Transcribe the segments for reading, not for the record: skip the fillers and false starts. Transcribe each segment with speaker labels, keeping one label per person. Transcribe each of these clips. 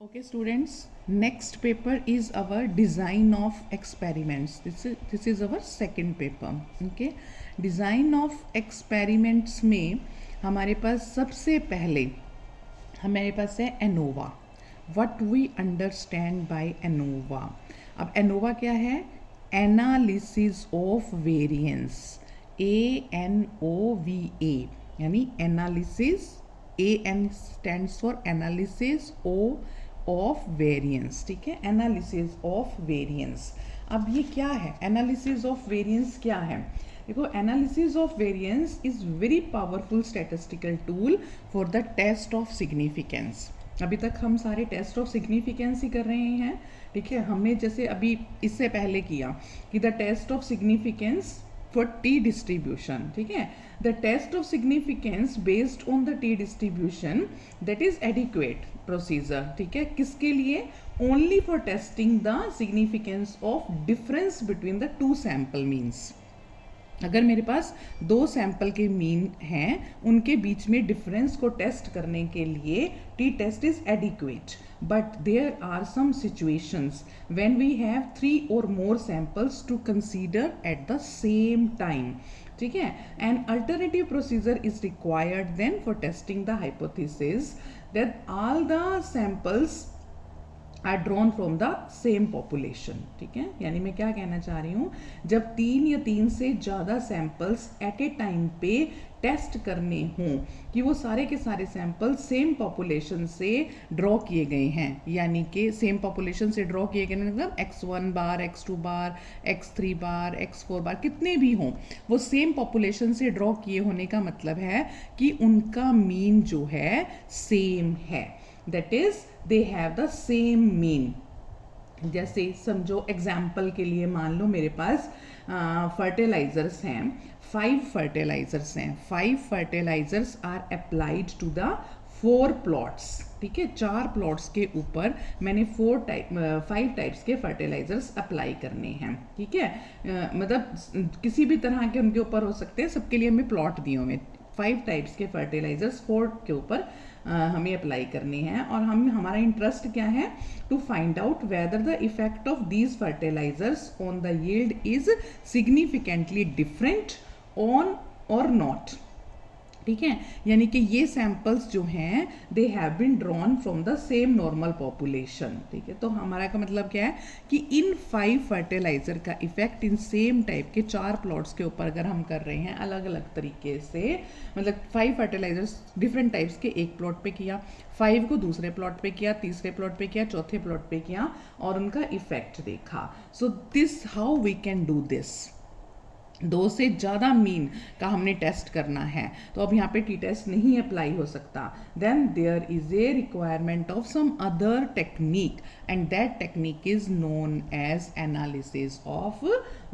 Speaker 1: Okay, students, next paper is our design of experiments. This is our second paper. Okay, design of experiments में हमारे पास सबसे पहले हमारे पास है ANOVA. What we understand by ANOVA. अब ANOVA क्या है? Analysis of variance. ANOVA यानी analysis. AN stands for analysis of variance. ठीक है, एनालिसिस ऑफ वेरिएंस. अब ये क्या है? एनालिसिस ऑफ वेरिएंस क्या है? देखो, analysis of variance is very powerful statistical tool for the test of significance. अभी तक हम सारे टेस्ट ऑफ सिग्निफिकेंस ही कर रहे हैं. ठीक है, हमने जैसे अभी इससे पहले किया कि the test of significance for t distribution. ठीक है, the test of significance based on the t distribution, that is adequate procedure. ठीक है, किसके लिए? Only for testing the significance of difference between the two sample means. अगर मेरे पास दो sample के मीन हैं, उनके बीच में डिफरेंस को टेस्ट करने के लिए t test is adequate. But there are some situations when we have 3 or more samples to consider at the same time. ठीक है, an alternative procedure is required then for testing the hypothesis that all the samples are drawn from the same population. ठीक है, यानी मैं क्या कहना चाह रही हूँ, जब 3 या 3 से ज़्यादा सैंपल्स एट ए टाइम पे टेस्ट करने हों कि वो सारे के सारे सैंपल सेम पॉपुलेशन से ड्रॉ किए गए हैं, यानी कि सेम पॉपुलेशन से ड्रॉ किए गए मतलब x1 बार, x2 बार, x3 बार, x4 बार, कितने भी हों, वो सेम पॉपुलेशन से ड्रॉ किए होने का मतलब है कि उनका मीन जो है सेम है. That is they have the same mean. जैसे समझो, एग्जाम्पल के लिए मान लो मेरे पास फर्टिलाइजर्स हैं, 5 फर्टिलाइजर्स हैं. 5 fertilizers are applied to the 4 plots. ठीक है, 4 प्लॉट्स के ऊपर मैंने 5 टाइप्स के फर्टिलाइजर्स अप्लाई करने हैं. ठीक है, मतलब किसी भी तरह के उनके ऊपर हो सकते हैं, सबके लिए हमें प्लॉट दिए हुए. 5 टाइप्स के फर्टिलाइजर्स 4 के ऊपर हमें अप्लाई करने हैं. और हमारा इंटरेस्ट क्या है? To find out whether the effect of these fertilizers on the yield is significantly different on और नॉट. ठीक है, यानी कि ये सैंपल्स जो हैं they have been drawn from the same normal population. ठीक है, तो हमारा का मतलब क्या है कि इन 5 फर्टिलाइजर का इफेक्ट इन सेम टाइप के 4 प्लॉट्स के ऊपर अगर हम कर रहे हैं अलग अलग तरीके से, मतलब 5 फर्टिलाइजर्स डिफरेंट टाइप्स के एक प्लॉट पे किया, 5 को दूसरे प्लॉट पे किया, तीसरे प्लॉट पे किया, चौथे प्लॉट पे किया और उनका इफेक्ट देखा. So this how we can do this. 2 से ज़्यादा मीन का हमने टेस्ट करना है, तो अब यहाँ पे टी टेस्ट नहीं अप्लाई हो सकता. Then there is a requirement of some other technique and that technique is known as analysis of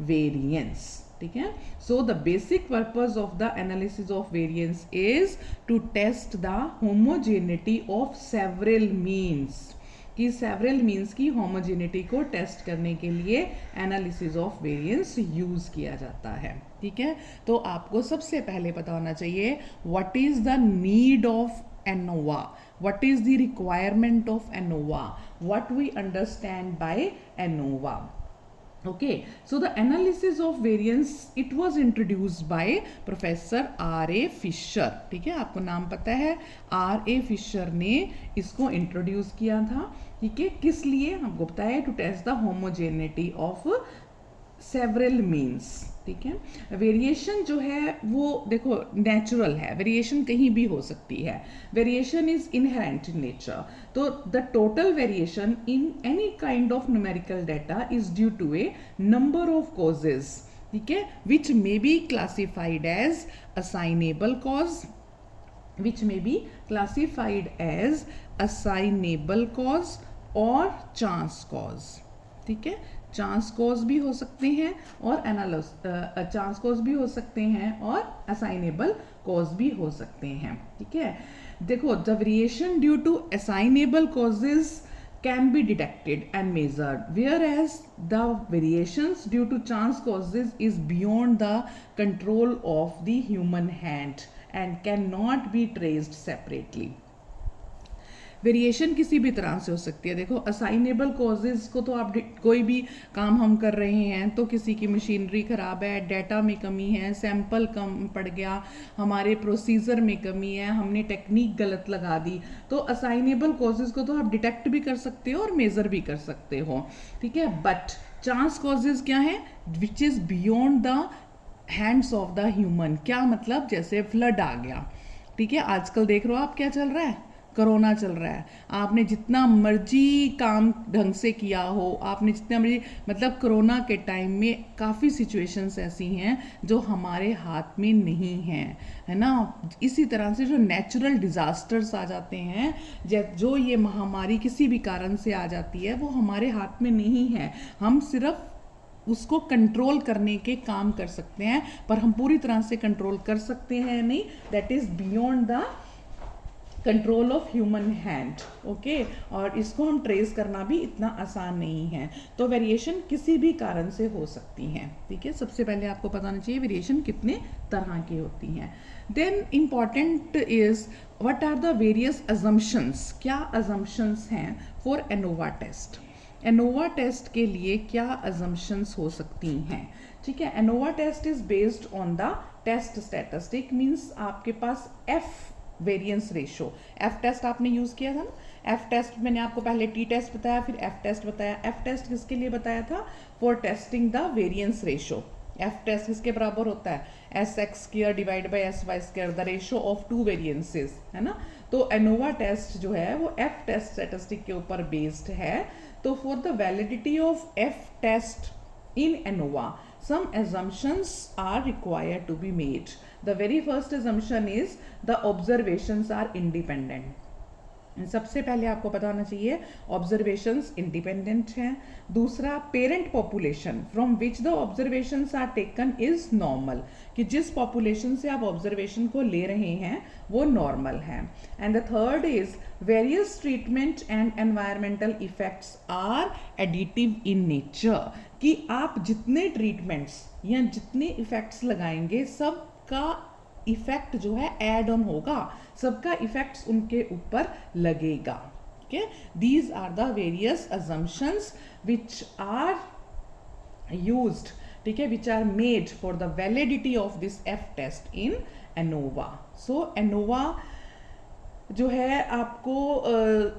Speaker 1: variance. ठीक है, so the basic purpose of the analysis of variance is to test the homogeneity of several means. कि several means की homogeneity को test करने के लिए analysis of variance use किया जाता है. ठीक है, तो आपको सबसे पहले पता होना चाहिए what is the need of ANOVA, what is the requirement of ANOVA, what we understand by ANOVA. Okay, so the analysis of variance, it was introduced by Professor R.A. Fisher. ठीक है, आपको नाम पता है, R.A. Fisher ने इसको introduce किया था. ठीक है, किस लिए? हमको पता है to test the homogeneity of several means. ठीक है, वेरिएशन जो है वो देखो नेचुरल है, वेरिएशन कहीं भी हो सकती है, variation is inherent in nature. तो the total variation in any kind of numerical data is due to a number of causes. ठीक है, which may be classified as assignable cause, which may be classified as assignable cause और chance cause. ठीक है, chance cause भी हो सकते हैं और चांस कॉज भी हो सकते हैं और असाइनेबल कॉज भी हो सकते हैं. ठीक है, देखो, the variation due to assignable causes can be detected and measured, whereas the variations due to chance causes is beyond the control of the human hand and cannot be traced separately. Variation किसी भी तरह से हो सकती है। देखो assignable causes को तो आप कोई भी काम हम कर रहे हैं तो किसी की मशीनरी खराब है, डाटा में कमी है, सैंपल कम पड़ गया, हमारे प्रोसीजर में कमी है, हमने टेक्निक गलत लगा दी, तो असाइनेबल कॉजेज को तो आप डिटेक्ट भी कर सकते हो और मेजर भी कर सकते हो, ठीक है। बट चांस कॉजेज क्या है, which is beyond the hands of the human. क्या मतलब, जैसे फ्लड आ गया, ठीक है, आजकल देख रहे हो आप क्या चल रहा है, कोरोना चल रहा है, आपने जितना मर्जी काम ढंग से किया हो, आपने जितना मर्जी, मतलब कोरोना के टाइम में काफ़ी सिचुएशंस ऐसी हैं जो हमारे हाथ में नहीं हैं, है ना। इसी तरह से जो नेचुरल डिजास्टर्स आ जाते हैं, जो ये महामारी किसी भी कारण से आ जाती है, वो हमारे हाथ में नहीं है। हम सिर्फ उसको कंट्रोल करने के काम कर सकते हैं, पर हम पूरी तरह से कंट्रोल कर सकते हैं नहीं, that is beyond the control of human hand, okay. और इसको हम ट्रेस करना भी इतना आसान नहीं है। तो वेरिएशन किसी भी कारण से हो सकती हैं, ठीक है। सबसे पहले आपको पता होना चाहिए वेरिएशन कितने तरह की होती हैं। Then important is what are the various assumptions, क्या अजम्पशंस हैं for ANOVA test. ANOVA test के लिए क्या अजम्पशंस हो सकती हैं, ठीक है। ANOVA test is based on the test statistic, means आपके पास F variance ratio, F test आपने यूज किया था ना। एफ टेस्ट मैंने आपको पहले टी टेस्ट बताया, फिर एफ टेस्ट बताया। एफ टेस्ट किसके लिए बताया था, for testing the variance ratio. F test किसके बराबर होता है, S X square divide by S Y square, the ratio of two variances, है ना। तो एनोवा टेस्ट जो है वो एफ टेस्ट स्टैटिस्टिक के ऊपर बेस्ड है। तो for the validity of F test in ANOVA, some assumptions are required to be made. The very first assumption is the observations are independent. सबसे पहले आपको पता होना चाहिए ऑब्जर्वेशंस इंडिपेंडेंट हैं। दूसरा, parent population from which the observations are taken is normal, कि जिस पॉपुलेशन से आप ऑब्जर्वेशन को ले रहे हैं वो नॉर्मल है। And the third is various treatment and environmental effects are additive in nature, कि आप जितने ट्रीटमेंट्स या जितने इफेक्ट्स लगाएंगे सबका इफेक्ट जो है एड ऑन होगा, सबका इफेक्ट्स उनके ऊपर लगेगा, ठीक है। These are the various assumptions which are used, ठीक है, which are made for the validity of this F test in ANOVA. So ANOVA जो है आपको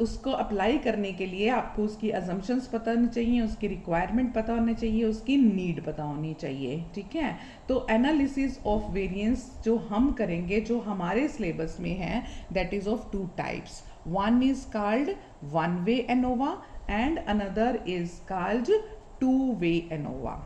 Speaker 1: उसको अप्लाई करने के लिए आपको उसकी अजम्पशंस पता होनी चाहिए, उसकी रिक्वायरमेंट पता होनी चाहिए, उसकी नीड पता होनी चाहिए, ठीक है। तो एनालिसिस ऑफ वेरिएंस जो हम करेंगे, जो हमारे सिलेबस में है, that is of two types. One is called one way ANOVA and another is called two way ANOVA.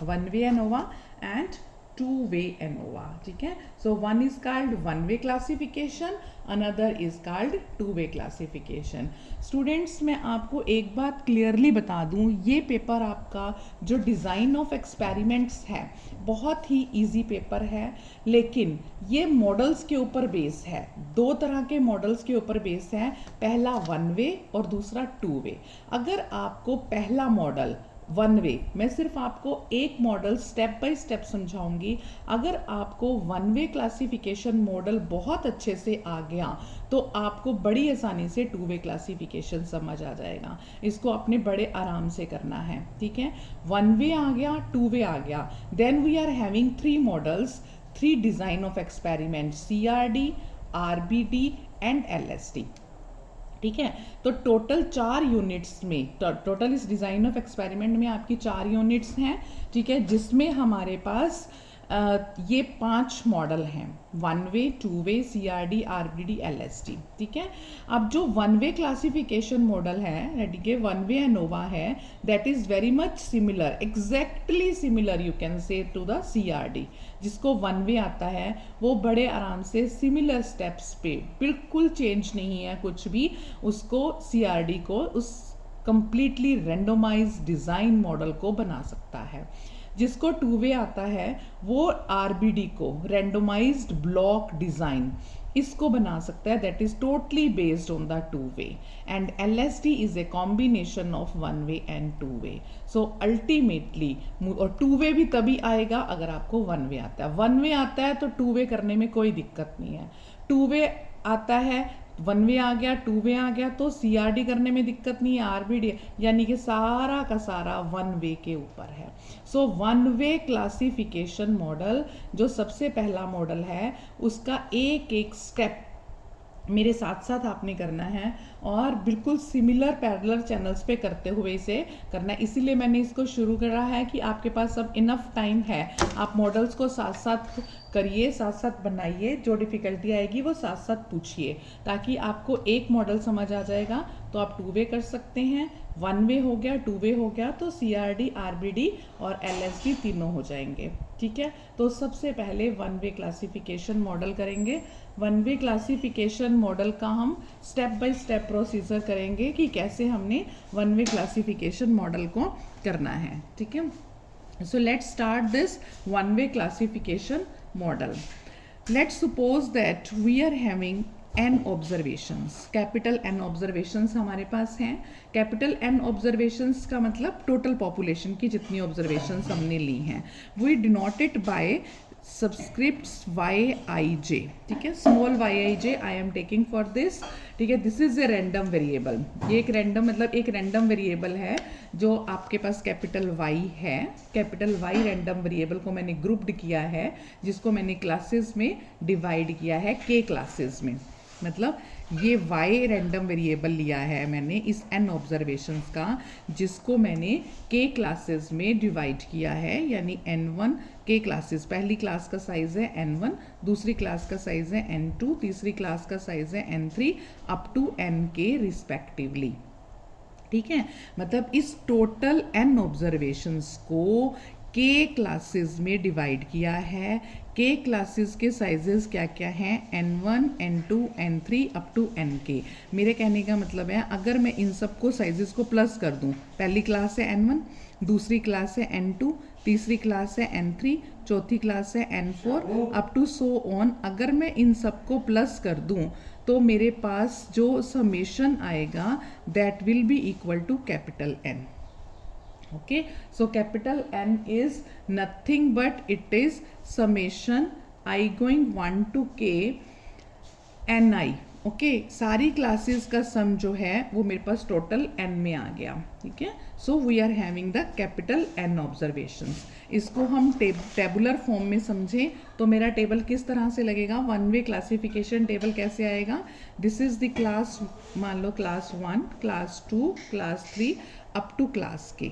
Speaker 1: One way ANOVA and two way ANOVA, ठीक है। So one is called one way classification, another is called two way classification. Students, मैं आपको एक बात clearly बता दूं, ये paper आपका जो डिज़ाइन ऑफ एक्सपेरिमेंट्स है बहुत ही इजी पेपर है, लेकिन ये मॉडल्स के ऊपर बेस है। दो तरह के मॉडल्स के ऊपर बेस है, पहला वन वे और दूसरा टू वे। अगर आपको पहला मॉडल वन वे, मैं सिर्फ आपको एक मॉडल स्टेप बाय स्टेप समझाऊंगी, अगर आपको वन वे क्लासिफिकेशन मॉडल बहुत अच्छे से आ गया तो आपको बड़ी आसानी से टू वे क्लासिफिकेशन समझ आ जाएगा। इसको अपने बड़े आराम से करना है, ठीक है। वन वे आ गया, टू वे आ गया, then we are having three models, three design of experiment, CRD, RBD and LSD, ठीक है। तो टोटल 4 यूनिट्स में, टोटल इस डिज़ाइन ऑफ एक्सपेरिमेंट में आपकी 4 यूनिट्स हैं, ठीक है, जिसमें हमारे पास ये 5 मॉडल हैं, one way, two way, CRD, RBD, LSD, ठीक है। अब जो वन वे क्लासिफिकेशन मॉडल है, ठीक है, वन वे एनोवा है, that is very much similar, exactly similar you can say to the CRD। जिसको वन वे आता है वो बड़े आराम से सिमिलर स्टेप्स पे, बिल्कुल चेंज नहीं है कुछ भी, उसको CRD को उस कंप्लीटली रेंडोमाइज डिज़ाइन मॉडल को बना सकता है। जिसको टू वे आता है वो RBD को, रेंडोमाइज्ड ब्लॉक डिज़ाइन, इसको बना सकता है, that is totally based on the two way. And LSD is a combination of one way and two way. So ultimately, और टू वे भी तभी आएगा अगर आपको वन वे आता है। वन वे आता है तो टू वे करने में कोई दिक्कत नहीं है, टू वे आता है वन वे आ गया, टू वे आ गया, तो CRD करने में दिक्कत नहीं है, RBD यानी कि सारा का सारा वन वे के ऊपर है। So one way classification model जो सबसे पहला मॉडल है उसका एक एक स्टेप मेरे साथ साथ आपने करना है और बिल्कुल सिमिलर पैरेलल चैनल्स पे करते हुए इसे करना है। इसीलिए मैंने इसको शुरू करा है कि आपके पास अब इनफ टाइम है, आप मॉडल्स को साथ साथ करिए, साथ साथ बनाइए, जो डिफ़िकल्टी आएगी वो साथ साथ पूछिए, ताकि आपको एक मॉडल समझ आ जाएगा तो आप टू वे कर सकते हैं, वन वे हो गया, टू वे हो गया तो CRD, RBD और LSD तीनों हो जाएंगे। ठीक है, तो सबसे पहले वन वे क्लासिफिकेशन मॉडल करेंगे। वन वे क्लासिफिकेशन मॉडल का हम स्टेप बाय स्टेप प्रोसीजर करेंगे कि कैसे हमने वन वे क्लासिफिकेशन मॉडल को करना है। ठीक है, so let's start this one way classification model. Let's suppose that we are having n observations, capital n observations हमारे पास हैं। कैपिटल n observations का मतलब टोटल पॉपुलेशन की जितनी observations हमने ली हैं, we denote it by subscripts yij। ठीक है, small yij I am taking for this. ठीक है, this is a random variable, ये एक रैंडम मतलब एक रैंडम वेरिएबल है जो आपके पास कैपिटल Y है। कैपिटल Y रैंडम वेरिएबल को मैंने ग्रुप्ड किया है, जिसको मैंने क्लासेस में डिवाइड किया है, k क्लासेस में। मतलब ये Y रैंडम वेरिएबल लिया है मैंने इस n ऑब्जर्वेशंस का, जिसको मैंने k क्लासेस में डिवाइड किया है, यानी n1 k क्लासेस। पहली क्लास का साइज है n1, दूसरी क्लास का साइज है n2, तीसरी क्लास का साइज है n3 up to nk respectively. ठीक है, मतलब इस टोटल n ऑब्जर्वेशंस को k क्लासेस में डिवाइड किया है। k क्लासेस के साइजेस क्या क्या हैं, n1, n2, n3 up to nk। मेरे कहने का मतलब है अगर मैं इन सबको साइजेस को प्लस कर दूं, पहली क्लास है n1, दूसरी क्लास है n2, तीसरी क्लास है n3, चौथी क्लास है n4 up to so on, अगर मैं इन सबको प्लस कर दूं तो मेरे पास जो समेशन आएगा that will be equal to capital N। okay, so capital N is nothing but it is summation I going 1 to k ni। Okay, सारी क्लासेस का सम जो है वो मेरे पास टोटल n में आ गया। ठीक है, so we are having the capital N observations. इसको हम टेबुलर फॉर्म में समझें तो मेरा टेबल किस तरह से लगेगा, वन वे क्लासिफिकेशन टेबल कैसे आएगा। दिस इज द क्लास, मान लो class 1, class 2, class 3 up to class k।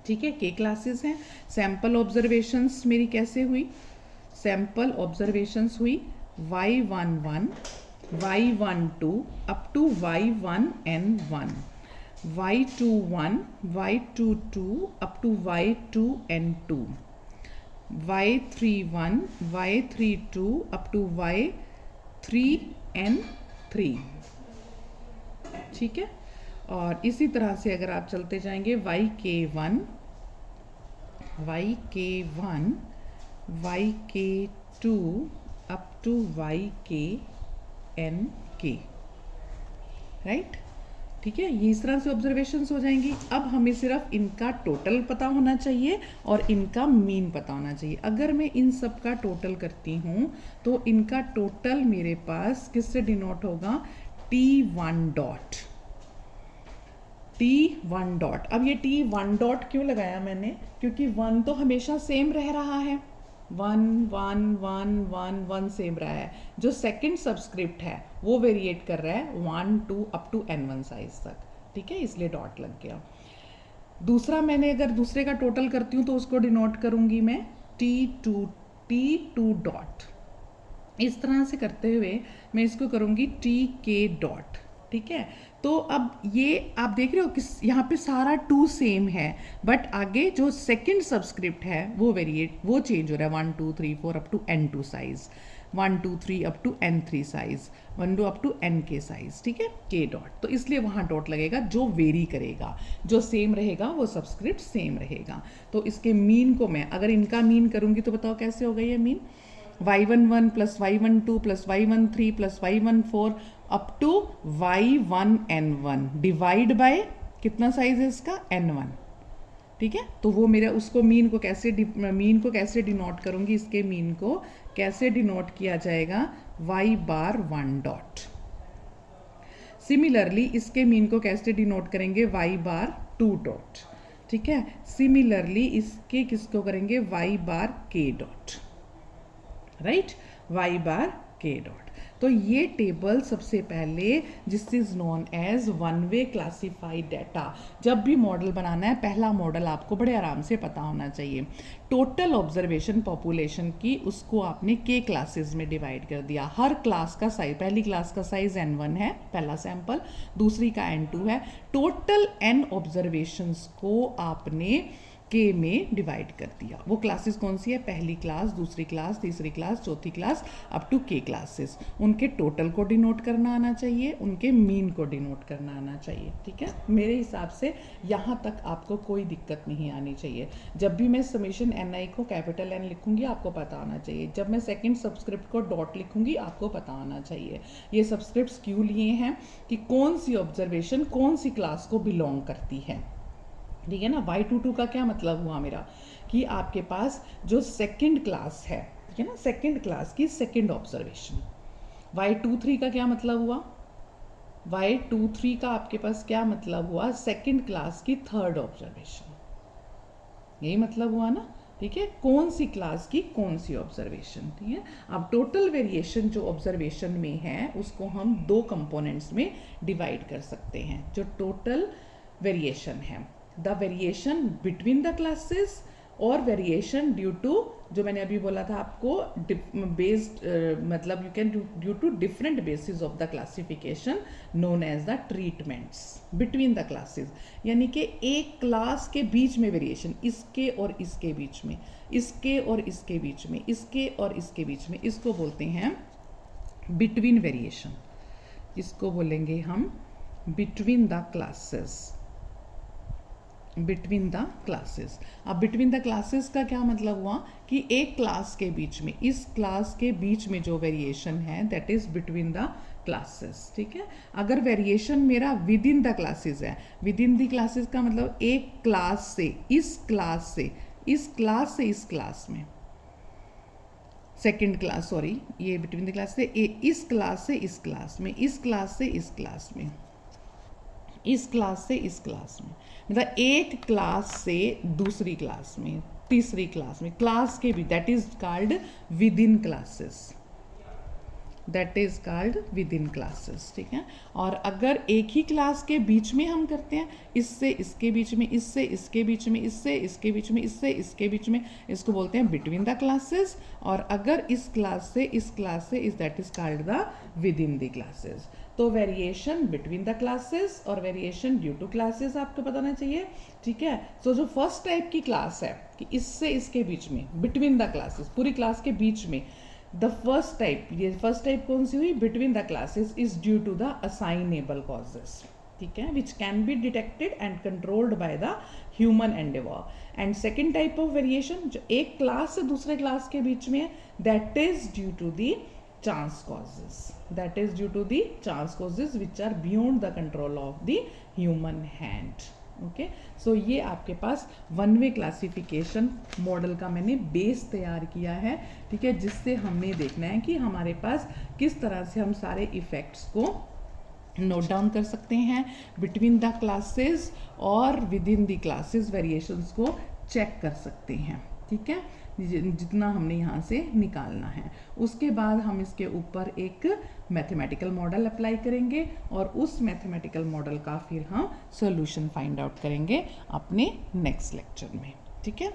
Speaker 1: ठीक है, k क्लासेस हैं। सैंपल ऑब्जर्वेशंस मेरी कैसे हुई, सैंपल ऑब्जर्वेशंस हुई y11, y12 up to y1n1, y21, y22 up to y2n2, y31, y32 up to y3n3। ठीक है, और इसी तरह से अगर आप चलते जाएंगे yk1, yk1, yk2 up to yknk। Right, ठीक है, ये इस तरह से ऑब्जर्वेशंस हो जाएंगी। अब हमें सिर्फ इनका टोटल पता होना चाहिए और इनका मीन पता होना चाहिए। अगर मैं इन सब का टोटल करती हूँ तो इनका टोटल मेरे पास किससे डिनोट होगा, T1 डॉट, T1 डॉट। अब ये T1 डॉट क्यों लगाया मैंने, क्योंकि 1 तो हमेशा सेम रह रहा है, 1 1 1 1 1 सेम रहा है। जो सेकंड सबस्क्रिप्ट है वो वेरिएट कर रहा है 1 2 अप टू n1 साइज तक। ठीक है, इसलिए डॉट लग गया। दूसरा मैंने अगर दूसरे का टोटल करती हूँ तो उसको डिनोट करूंगी मैं T2 डॉट। इस तरह से करते हुए मैं इसको करूंगी TK डॉट। ठीक है, तो अब ये आप देख रहे हो कि यहाँ पे सारा 2 सेम है, बट आगे जो सेकंड सबस्क्रिप्ट है वो वेरिएट, वो चेंज हो रहा है 1 2 3 4 up to n2 size, 1 2 3 up to n3 size, 1 2 up to nk size. ठीक है, k डॉट, तो इसलिए वहाँ डॉट लगेगा। जो वेरी करेगा, जो सेम रहेगा वो सबस्क्रिप्ट सेम रहेगा। तो इसके मीन को मैं अगर इनका मीन करूँगी तो बताओ कैसे होगा ये mean, y11 plus y12 plus y13 plus y14 up to y1n1 divide by कितना साइज है इसका, n1। ठीक है, तो वो मेरा उसको मीन को कैसे डिनोट करूंगी, इसके मीन को कैसे डिनोट किया जाएगा, y बार 1 डॉट। सिमिलरली इसके मीन को कैसे डिनोट करेंगे, y बार 2 डॉट, ठीक है। सिमिलरली इसके किसको करेंगे, y bar k dot, right, y bar k dot. तो ये टेबल सबसे पहले जिस is known as one way classified data. जब भी मॉडल बनाना है, पहला मॉडल आपको बड़े आराम से पता होना चाहिए। टोटल ऑब्जर्वेशन पॉपुलेशन की, उसको आपने के क्लासेस में डिवाइड कर दिया। हर क्लास का साइज, पहली क्लास का साइज n1 है, पहला सैंपल, दूसरी का n2 है। टोटल n ऑब्जर्वेशंस को आपने के में डिवाइड कर दिया। वो क्लासेस कौन सी है, पहली क्लास, दूसरी क्लास, तीसरी क्लास, चौथी क्लास, अप टू के क्लासेस। उनके टोटल को डिनोट करना आना चाहिए, उनके मीन को डिनोट करना आना चाहिए, ठीक है। मेरे हिसाब से यहाँ तक आपको कोई दिक्कत नहीं आनी चाहिए। जब भी मैं समेशन NI को कैपिटल N लिखूंगी आपको पता होना चाहिए। जब मैं सेकेंड सबस्क्रिप्ट को डॉट लिखूंगी आपको पता होना चाहिए। ये सबस्क्रिप्ट क्यों लिए हैं कि कौन सी ऑब्जर्वेशन कौन सी क्लास को बिलोंग करती है, ठीक है ना। Y22 का क्या मतलब हुआ मेरा, कि आपके पास जो सेकंड क्लास है, ठीक है ना, सेकंड क्लास की सेकंड ऑब्जर्वेशन। Y23 का क्या मतलब हुआ, Y23 का आपके पास क्या मतलब हुआ, सेकंड क्लास की थर्ड ऑब्जर्वेशन। यही मतलब हुआ ना, ठीक है। कौन सी क्लास की कौन सी ऑब्जर्वेशन, ठीक है। अब टोटल वेरिएशन जो ऑब्जर्वेशन में है उसको हम दो कंपोनेंट्स में डिवाइड कर सकते हैं। जो टोटल वेरिएशन है, the variation between the classes और वेरिएशन ड्यू टू, जो मैंने अभी बोला था आपको, बेस्ड मतलब you can due to different basis of the classification known as the treatments between the classes. यानी कि एक क्लास के बीच में वेरिएशन, इसके और इसके बीच में, इसके और इसके बीच में, इसके और इसके बीच में, इसको बोलते हैं बिटवीन वेरिएशन। इसको बोलेंगे हम between the classes, between the classes. अब बिटवीन द क्लासेस का क्या मतलब हुआ, कि एक क्लास के बीच में, इस क्लास के बीच में जो वेरिएशन है that is between the classes, ठीक है। अगर वेरिएशन मेरा विद इन द क्लासेस है, विद इन द क्लासेस का मतलब एक क्लास से इस क्लास से, इस क्लास से इस क्लास में, सेकेंड क्लास, सॉरी, ये बिटवीन द क्लास से इस क्लास से इस क्लास में, इस क्लास से इस क्लास में, इस क्लास से इस क्लास में, मतलब एक क्लास से दूसरी क्लास में, तीसरी क्लास में, क्लास के भी, that is called with in classes, that is called with in classes, ठीक है। और अगर एक ही क्लास के बीच में हम करते हैं, इससे इसके बीच में, इससे इसके बीच में, इससे इसके बीच में, इससे इसके बीच में, इसको बोलते हैं बिटवीन द क्लासेस। और अगर इस क्लास से इस क्लास से, इस that is called the with in the classes. तो वेरिएशन बिटवीन द क्लासेस और वेरिएशन ड्यू टू क्लासेस आपको पता होना चाहिए, ठीक है। सो जो फर्स्ट टाइप की क्लास है कि इससे इसके बीच में, बिटवीन द क्लासेस, पूरी क्लास के बीच में, द फर्स्ट टाइप, ये फर्स्ट टाइप कौन सी हुई, between the classes, is due to the assignable causes, ठीक है, which can be detected and controlled by the human endeavour. And second type of variation जो एक क्लास से दूसरे क्लास के बीच में है, that is due to the chance causes, that is due to the chance causes which are beyond the control of the human hand. Okay, so ये आपके पास वन वे क्लासिफिकेशन मॉडल का मैंने बेस तैयार किया है, ठीक है, जिससे हमने देखना है कि हमारे पास किस तरह से हम सारे इफेक्ट्स को नोट डाउन कर सकते हैं, बिटवीन द क्लासेस और with in the classes variations को चेक कर सकते हैं, ठीक है, जितना हमने यहाँ से निकालना है। उसके बाद हम इसके ऊपर एक मैथमेटिकल मॉडल अप्लाई करेंगे और उस मैथमेटिकल मॉडल का फिर हम सॉल्यूशन फाइंड आउट करेंगे अपने नेक्स्ट लेक्चर में, ठीक है।